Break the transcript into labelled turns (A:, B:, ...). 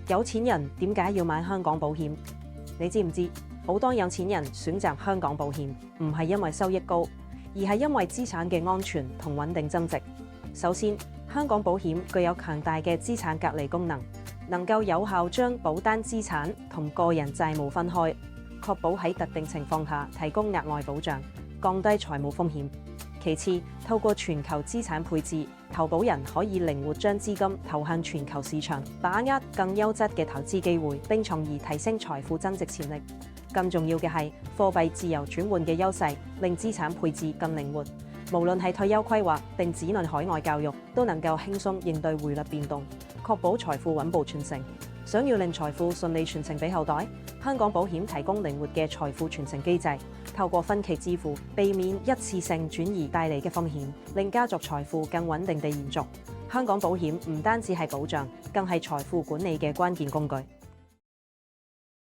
A: 有錢人點解要買香港保險？你知唔知？好多有錢人選擇香港保險，唔係因為收益高，而係因為資產嘅安全同穩定增值。首先，香港保險具有強大嘅資產隔離功能，能夠有效將保單資產同個人債務分開，確保喺特定情況下提供額外保障，降低財務風險。其次，透過全球資產配置，投保人可以靈活將資金投向全球市場，把握更優質嘅投資機會，並從而提升財富增值潛力。更重要嘅係貨幣自由轉換嘅優勢，令資產配置更靈活。無論係退休規劃定子女海外教育，都能夠輕鬆應對匯率變動，確保財富穩步傳承。想要令財富順利傳承俾後代，香港保險提供靈活嘅財富傳承機制，透過分期支付，避免一次性轉移帶嚟嘅風險，令家族財富更穩定地延續。香港保險唔單止係保障，更係財富管理嘅關鍵工具。